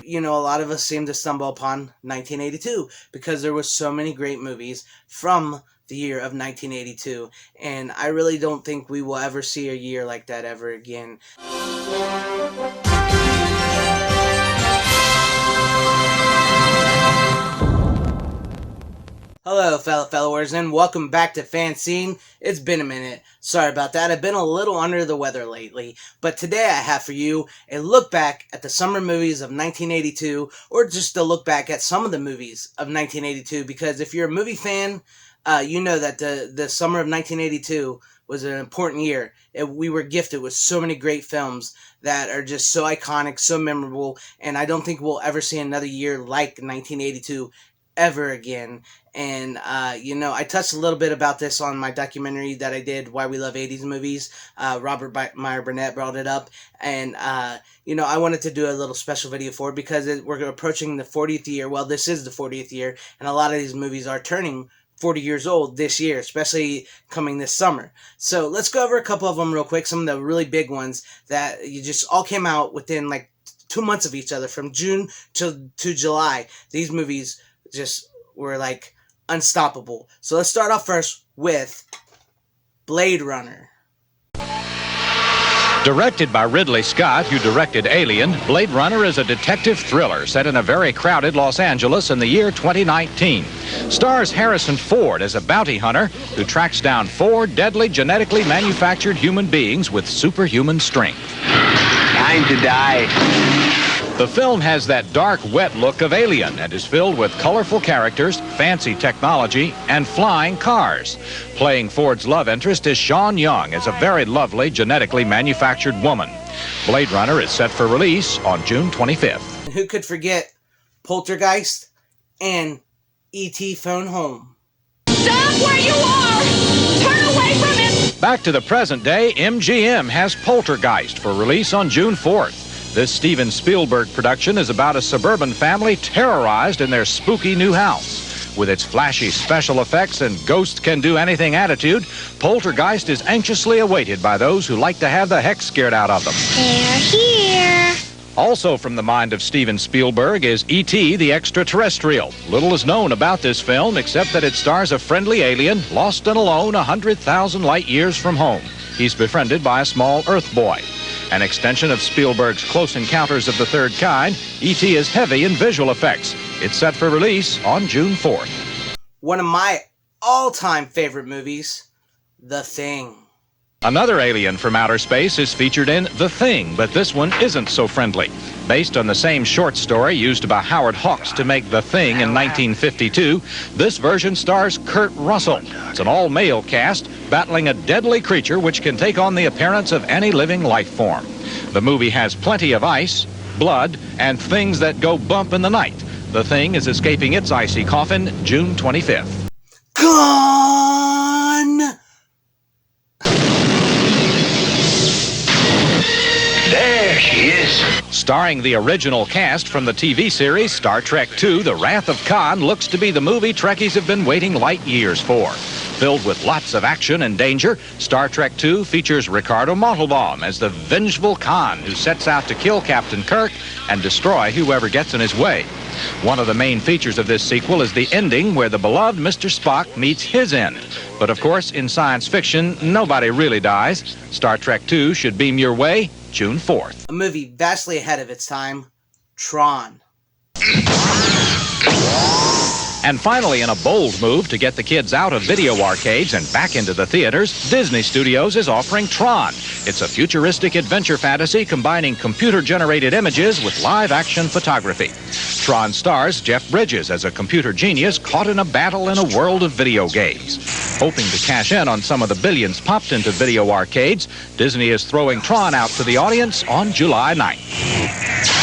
a lot of us seem to stumble upon 1982 because there was so many great movies from the year of 1982, and I really don't think we will ever see a year like that ever again. Hello, fellow followers, and welcome back to FanZcene. It's been a minute. Sorry about that. I've been a little under the weather lately, but today I have for you a look back at the summer movies of 1982, or just a look back at some of the movies of 1982, because if you're a movie fan, you know that the summer of 1982 was an important year. We were gifted with so many great films that are just so iconic, so memorable, and I don't think we'll ever see another year like 1982 ever again. And I touched a little bit about this on my documentary that I did, Why We Love 80s Movies. Robert Meyer Burnett brought it up, and I wanted to do a little special video for it because we're approaching the 40th year. Well, this is the 40th year, and a lot of these movies are turning 40 years old this year, especially coming this summer. So let's go over a couple of them real quick, some of the really big ones that you just all came out within like 2 months of each other, from June to July. These movies just were like unstoppable. So let's start off first with Blade Runner. Directed by Ridley Scott, who directed Alien, Blade Runner is a detective thriller set in a very crowded Los Angeles in the year 2019. Stars Harrison Ford as a bounty hunter who tracks down 4 deadly genetically manufactured human beings with superhuman strength. Time to die. The film has that dark, wet look of Alien and is filled with colorful characters, fancy technology, and flying cars. Playing Ford's love interest is Sean Young as a very lovely, genetically manufactured woman. Blade Runner is set for release on June 25th. Who could forget Poltergeist and E.T. Phone Home? Stop where you are! Turn away from it! Back to the present day, MGM has Poltergeist for release on June 4th. This Steven Spielberg production is about a suburban family terrorized in their spooky new house. With its flashy special effects and ghost-can-do-anything attitude, Poltergeist is anxiously awaited by those who like to have the heck scared out of them. They're here. Also from the mind of Steven Spielberg is T the Extraterrestrial. Little is known about this film except that it stars a friendly alien lost and alone 100,000 light years from home. He's befriended by a small Earth boy. An extension of Spielberg's Close Encounters of the Third Kind, E.T. is heavy in visual effects. It's set for release on June 4th. One of my all-time favorite movies, The Thing. Another alien from outer space is featured in The Thing, but this one isn't so friendly. Based on the same short story used by Howard Hawks to make The Thing in 1952, this version stars Kurt Russell. It's an all-male cast battling a deadly creature which can take on the appearance of any living life form. The movie has plenty of ice, blood, and things that go bump in the night. The Thing is escaping its icy coffin June 25th. Gone! There she is. Starring the original cast from the TV series Star Trek II, The Wrath of Khan looks to be the movie Trekkies have been waiting light years for. Filled with lots of action and danger, Star Trek II features Ricardo Montalban as the vengeful Khan who sets out to kill Captain Kirk and destroy whoever gets in his way. One of the main features of this sequel is the ending where the beloved Mr. Spock meets his end. But of course, in science fiction, nobody really dies. Star Trek II should beam your way June 4th. A movie vastly ahead of its time, Tron. And finally, in a bold move to get the kids out of video arcades and back into the theaters, Disney Studios is offering Tron. It's a futuristic adventure fantasy combining computer-generated images with live-action photography. Tron stars Jeff Bridges as a computer genius caught in a battle in a world of video games. Hoping to cash in on some of the billions popped into video arcades, Disney is throwing Tron out to the audience on July 9th.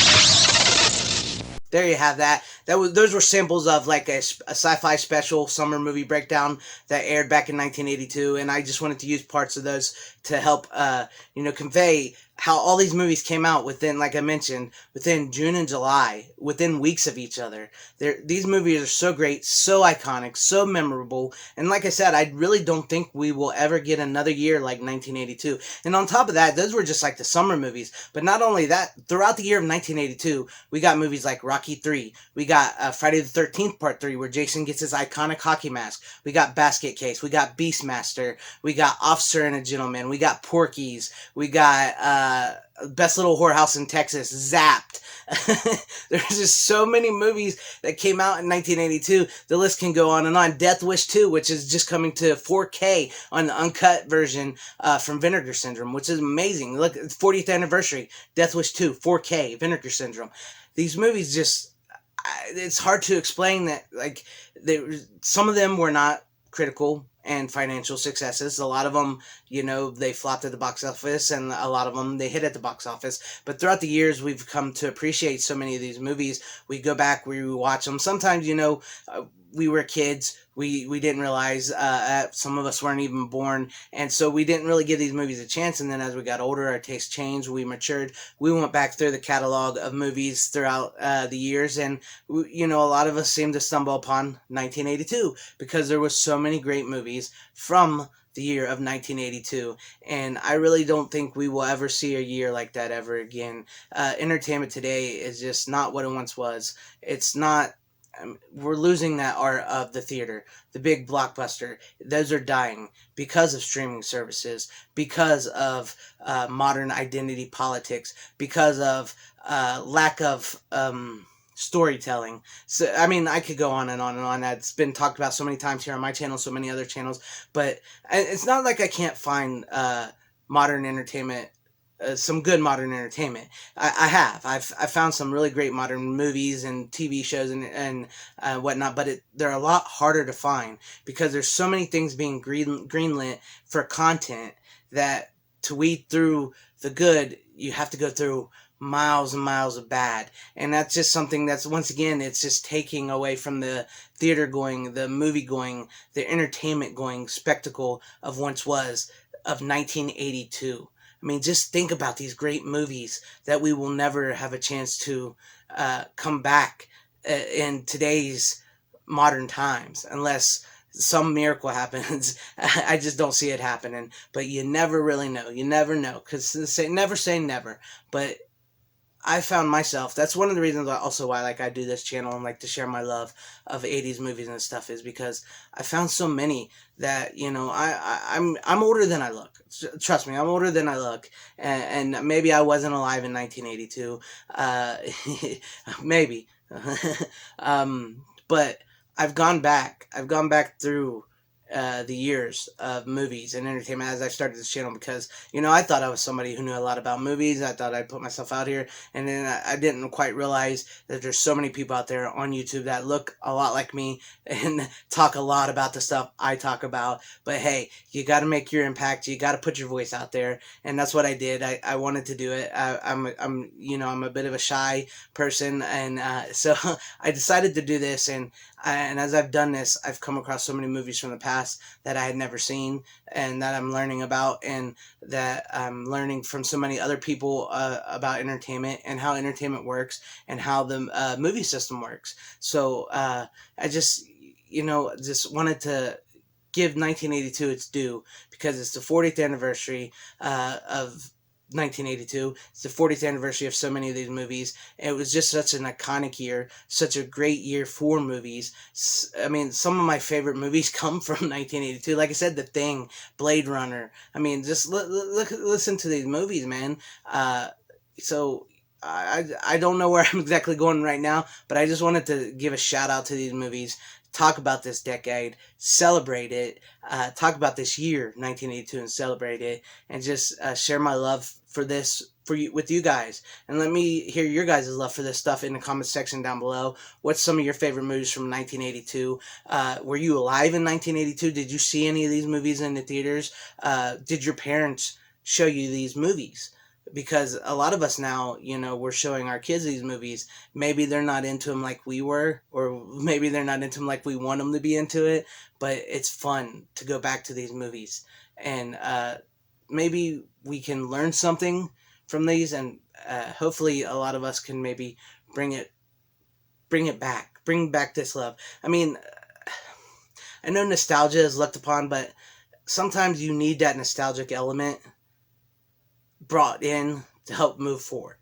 There you have that. Those were samples of like a sci-fi special summer movie breakdown that aired back in 1982, and I just wanted to use parts of those to help convey how all these movies came out within, like I mentioned, within June and July, within weeks of each other. These movies are so great, so iconic, so memorable, and like I said, I really don't think we will ever get another year like 1982. And on top of that, those were just like the summer movies. But not only that, throughout the year of 1982, we got movies like Rocky 3, we got Friday the 13th Part 3, where Jason gets his iconic hockey mask, we got Basket Case, we got Beastmaster, we got Officer and a Gentleman, we got Porky's, we got Best Little Whorehouse in Texas, Zapped. There's just so many movies that came out in 1982. The list can go on and on. Death Wish 2, which is just coming to 4K on the uncut version from Vinegar Syndrome, which is amazing. Look, it's 40th anniversary. Death Wish 2, 4K, Vinegar Syndrome. These movies just, it's hard to explain that, like, some of them were not critical and financial successes. A lot of them, they flopped at the box office, and a lot of them, they hit at the box office. But throughout the years, we've come to appreciate so many of these movies. We go back, we watch them. Sometimes, we were kids. We didn't realize, some of us weren't even born, and so we didn't really give these movies a chance. And then as we got older, our taste changed, we matured, we went back through the catalog of movies throughout the years, and a lot of us seem to stumble upon 1982 because there was so many great movies from the year of 1982, and I really don't think we will ever see a year like that ever again. Entertainment today is just not what it once was. It's not. We're losing that art of the theater, the big blockbuster. Those are dying because of streaming services, because of modern identity politics, because of lack of storytelling. So, I mean, I could go on and on and on. That's been talked about so many times here on my channel, so many other channels, but it's not like I can't find modern entertainment, some good modern entertainment. I've found some really great modern movies and TV shows and whatnot, but they're a lot harder to find because there's so many things being greenlit for content that to weed through the good, you have to go through miles and miles of bad. And that's just something that's, once again, it's just taking away from the theater going, the movie going, the entertainment going spectacle of once was, of 1982. I mean, just think about these great movies that we will never have a chance to come back in today's modern times, unless some miracle happens. I just don't see it happening. But you never really know. You never know, because never say never. But I found myself, that's one of the reasons also why I do this channel and like to share my love of 80s movies and stuff, is because I found so many that, I'm older than I look. Trust me, I'm older than I look. And maybe I wasn't alive in 1982. Maybe. But I've gone back through the years of movies and entertainment as I started this channel, because I thought I was somebody who knew a lot about movies. I thought I'd put myself out here, and then I didn't quite realize that there's so many people out there on YouTube that look a lot like me and talk a lot about the stuff I talk about. But hey, you got to make your impact. You got to put your voice out there, and that's what I did. I wanted to do it. I'm a bit of a shy person, and so I decided to do this. And as I've done this, I've come across so many movies from the past that I had never seen, and that I'm learning about, and that I'm learning from so many other people about entertainment and how entertainment works and how the movie system works. So I just wanted to give 1982 its due, because it's the 40th anniversary of 1982. It's the 40th anniversary of so many of these movies. It was just such an iconic year, such a great year for movies. I mean, some of my favorite movies come from 1982. Like I said, The Thing, Blade Runner. I mean, just listen to these movies, man. So I don't know where I'm exactly going right now, but I just wanted to give a shout out to these movies, talk about this decade, celebrate it, talk about this year, 1982, and celebrate it, and just share my love for this with you guys. And let me hear your guys' love for this stuff in the comment section down below. What's some of your favorite movies from 1982? Were you alive in 1982? Did you see any of these movies in the theaters? Did your parents show you these movies? Because a lot of us now, we're showing our kids these movies. Maybe they're not into them like we were, or maybe they're not into them like we want them to be into it, but it's fun to go back to these movies and maybe we can learn something from these, and hopefully a lot of us can maybe bring it back, bring back this love. I mean, I know nostalgia is looked upon, but sometimes you need that nostalgic element brought in to help move forward.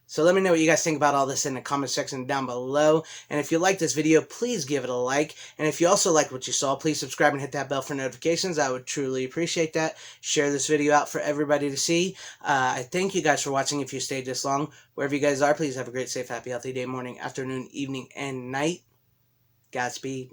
So let me know what you guys think about all this in the comment section down below. And if you like this video, please give it a like. And if you also like what you saw, please subscribe and hit that bell for notifications. I would truly appreciate that. Share this video out for everybody to see. I thank you guys for watching if you stayed this long. Wherever you guys are, please have a great, safe, happy, healthy day, morning, afternoon, evening, and night. Godspeed.